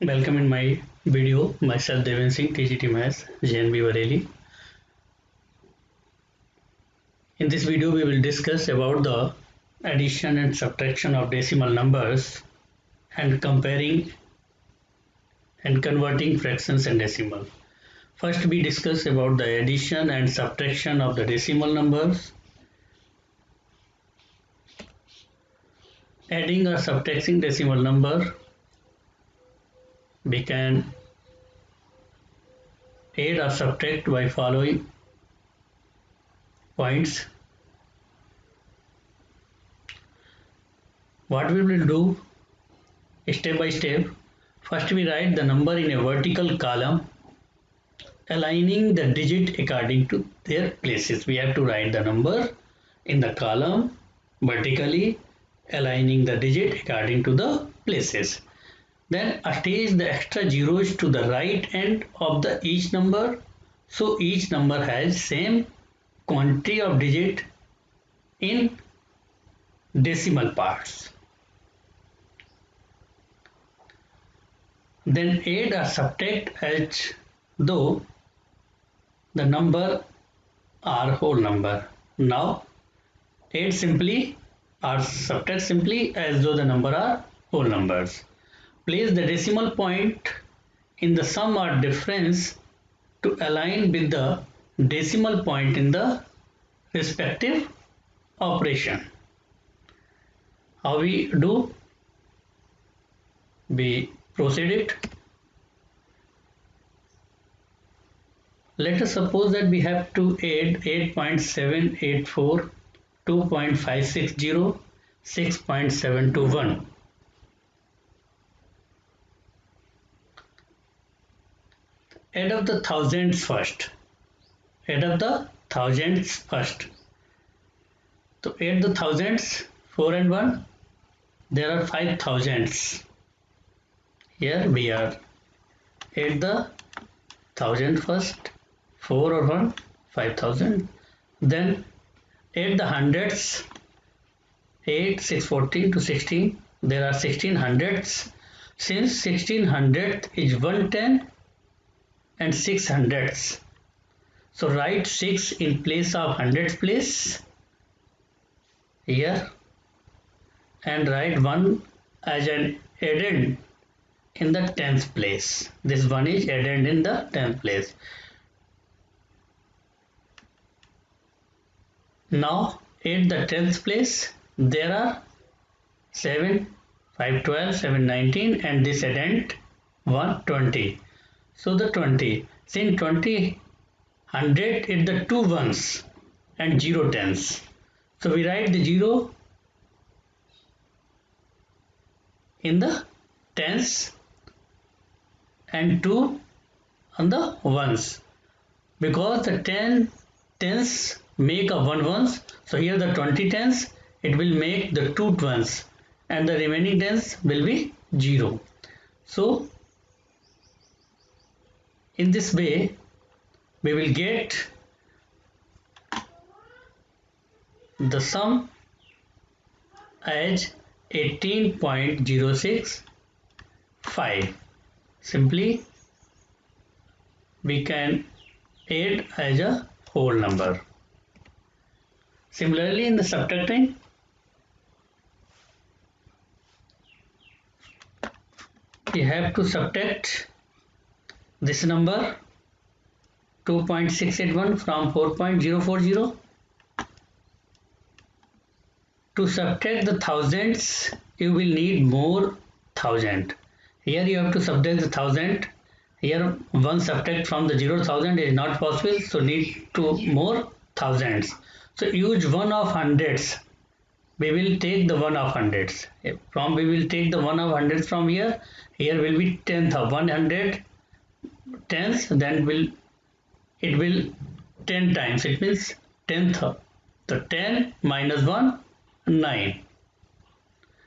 Welcome in my video. Myself Devin Singh, TGT Maths, JNB Bareilly. In this video, we will discuss about the addition and subtraction of decimal numbers and comparing and converting fractions and decimal. First, we discuss about the addition and subtraction of the decimal numbers. Adding or subtracting decimal number, we can add or subtract by following points. What we will do step by step. First we write the number in a vertical column, aligning the digit according to their places. We have to write the number in the column vertically, aligning the digit according to the places. Then attach the extra zeros to the right end of each number, so each number has same quantity of digit in decimal parts. Then add or subtract as though the number are whole number. Now add simply or subtract simply as though the number are whole numbers. Place the decimal point in the sum or difference to align with the decimal point in the respective operation. How we do? We proceed it. Let us suppose that we have to add 8.784, 2.560, 6.721. Add up the thousands first. Add up the thousands first. So add the thousands, 4 and 1. There are 5 thousands. Here we are. Add the thousand first, 4 or 1, 5,000. Then add the hundreds, 8, 6, 14 to 16. There are 16 hundreds. Since 16 hundredth is 110 and 6 hundredths. So write 6 in place of hundredths place here and write 1 as an addend in the 10th place. This one is addend in the 10th place. Now at the 10th place there are 7, 5, 12, 7, 19 and this addend 1, 20. So the 20. Since 20, 100 is the 2 ones and 0 tens. So we write the 0 in the tens and 2 on the ones, because the 10 tens make a 1 ones. So here the 20 tens, it will make the 2 ones and the remaining tens will be 0. So in this way we will get the sum as 18.065. Simply we can add as a whole number. Similarly in the subtracting, we have to subtract this number 2.681 from 4.040. To subtract the thousands, you will need more thousand. Here you have to subtract the thousand. Here one subtract from the 0,000 is not possible, so need to more thousands. So use 1 of hundreds. We will take the 1 of hundreds. We will take the 1 of hundreds from here. Here will be 10th of 100 tens. Then it will 10 times. It means 10th. So 10 minus 1, 9.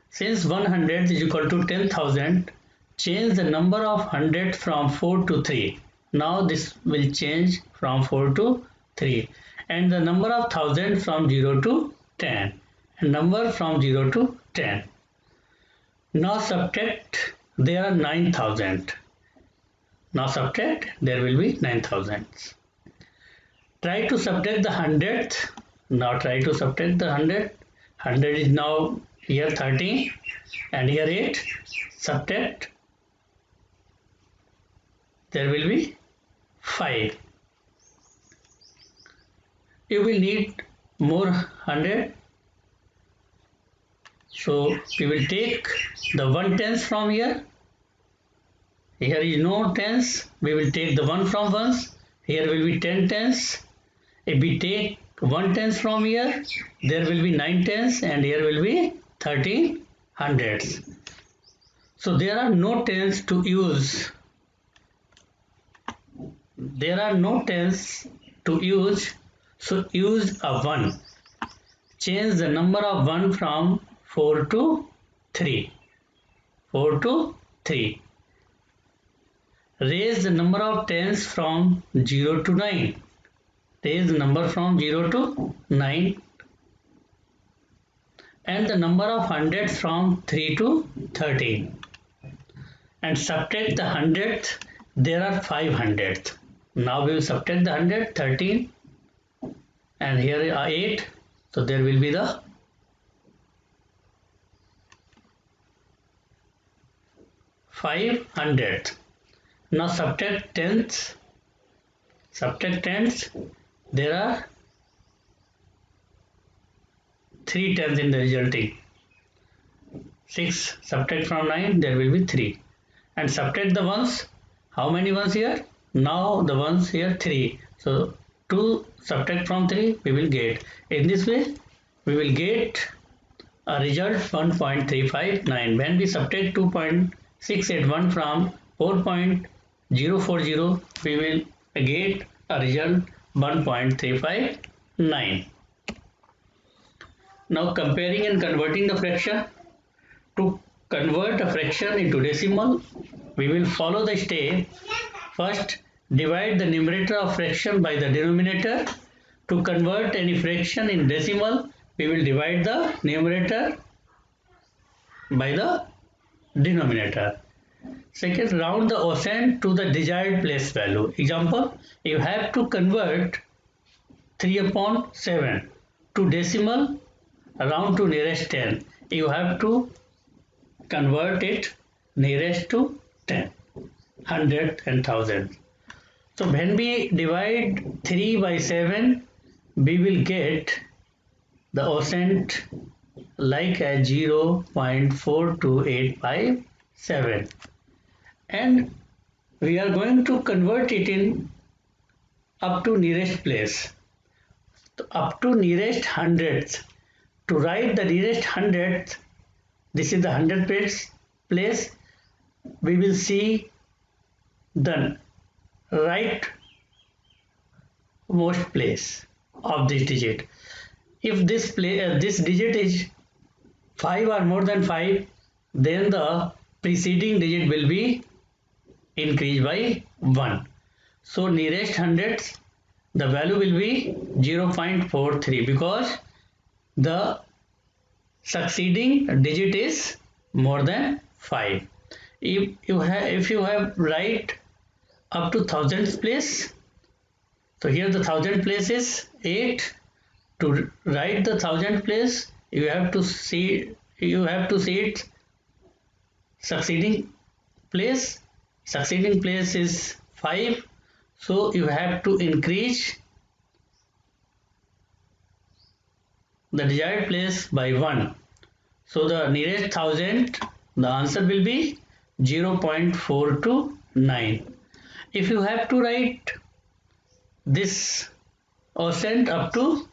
Since 100 is equal to 10,000, change the number of hundred from 4 to 3. Now this will change from 4 to 3. And the number of thousand from 0 to 10. And number from 0 to 10. Now subtract there are 9,000. Now subtract, there will be 9,000. Try to subtract the hundredth. Now try to subtract the 100. 100 is now here 13 and here 8. Subtract, there will be 5. You will need more 100. So we will take the 1/10 from here. Here is no tens. We will take the 1 from ones. Here will be 10 tens. If we take 1/10 from here, there will be 9 tens and here will be 13 hundreds. So there are no tens to use. There are no tens to use. So use a 1. Change the number of 1 from 4 to 3. 4 to 3. Raise the number of tens from 0 to 9. Raise the number from 0 to 9. And the number of hundreds from 3 to 13. And subtract the hundredth. There are 5 hundredths. Now we will subtract the 100, 13. And here are 8. So there will be the 500th. Now subtract tenths. Subtract tenths. There are 3 tenths in the resulting. 6 subtract from 9, there will be 3. And subtract the ones. How many ones here? Now the ones here 3. So 2 subtract from 3, we will get. In this way, we will get a result 1.359. When we subtract 2.681 from 4.040, we will get a result 1.359. Now comparing and converting the fraction. To convert a fraction into decimal, we will follow the step. First, divide the numerator of fraction by the denominator. To convert any fraction in decimal, we will divide the numerator by the denominator. Second, round the quotient to the desired place value. Example, you have to convert 3/7 to decimal, round to nearest 10. You have to convert it nearest to 10, 100 and 1000. So when we divide 3 by 7, we will get the quotient like as 0.42857, and we are going to convert it in up to nearest place. So up to nearest hundredth. To write the nearest hundredth, this is the 100th place. We will see the rightmost place of this digit. If this digit is 5 or more than 5, then the preceding digit will be increased by 1. So nearest hundredth, the value will be 0.43 because the succeeding digit is more than 5. If you have write up to thousandth place, so here the thousand place is 8. To write the thousandth place, you have to see its succeeding place. Succeeding place is 5, so you have to increase the desired place by 1. So the nearest thousand, the answer will be 0.429. If you have to write this quotient up to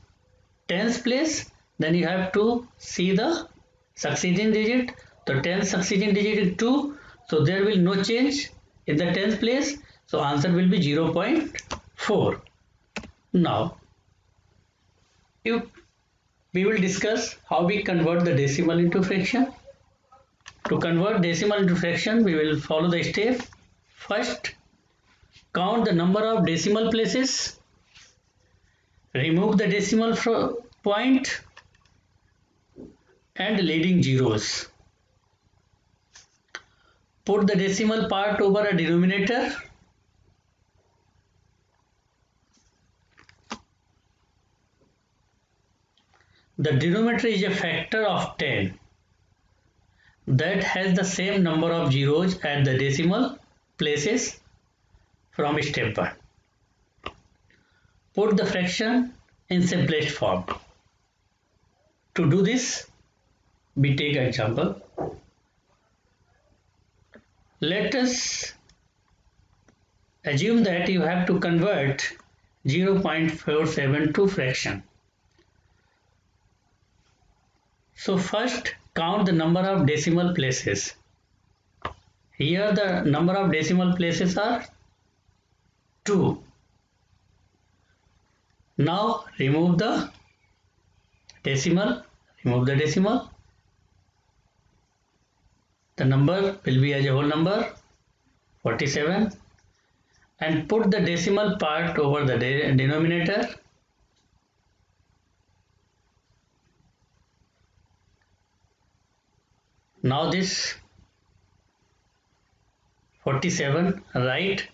tens place, then you have to see the succeeding digit. The tenth succeeding digit is 2, so there will no change in the tenth place. So answer will be 0.4. Now, we will discuss how we convert the decimal into fraction. To convert decimal into fraction, we will follow the step. First, count the number of decimal places. Remove the decimal point and leading zeros. Put the decimal part over a denominator. The denominator is a factor of 10 that has the same number of zeros at the decimal places from step 1. Put the fraction in simplest form. To do this, we take an example. Let us assume that you have to convert 0.47 to fraction. So first count the number of decimal places. Here the number of decimal places are 2. Now remove the decimal. The number will be as a whole number 47, and put the decimal part over the denominator. Now this 47 write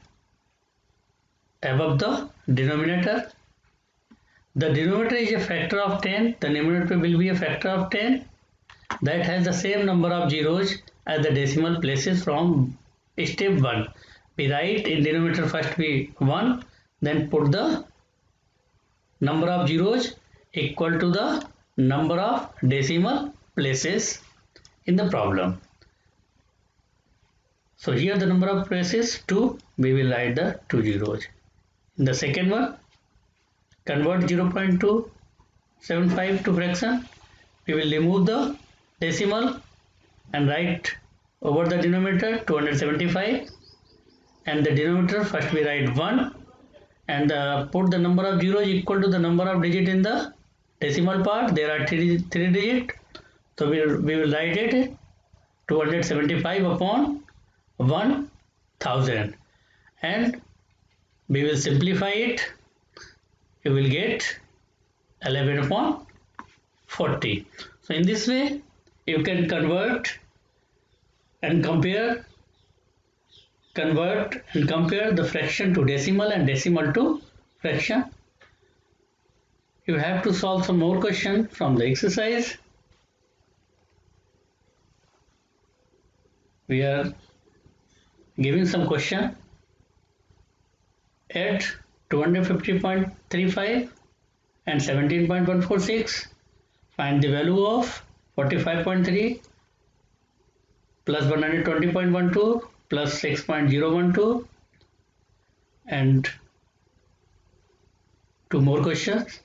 above the denominator. The denominator is a factor of 10. The numerator will be a factor of 10 that has the same number of zeros as the decimal places from step 1. We write in denominator first we 1, then put the number of zeros equal to the number of decimal places in the problem. So here the number of places 2, we will write the 2 zeros. In the second one, convert 0.275 to fraction. We will remove the decimal and write over the denominator 275, and the denominator first we write 1 and put the number of zeros equal to the number of digit in the decimal part. There are 3 digit, so we will write it 275 upon 1000, and we will simplify it. You will get 11 upon 40. So in this way you can convert and compare the fraction to decimal and decimal to fraction. You have to solve some more questions from the exercise. We are giving some question. Add 250.35 and 17.146. Find the value of 45.3 plus 120.12 plus 6.012, and 2 more questions.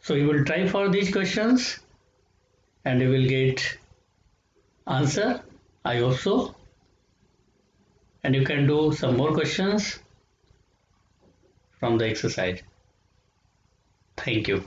So you will try for these questions and you will get answer. I hope so. And you can do some more questions from the exercise. Thank you.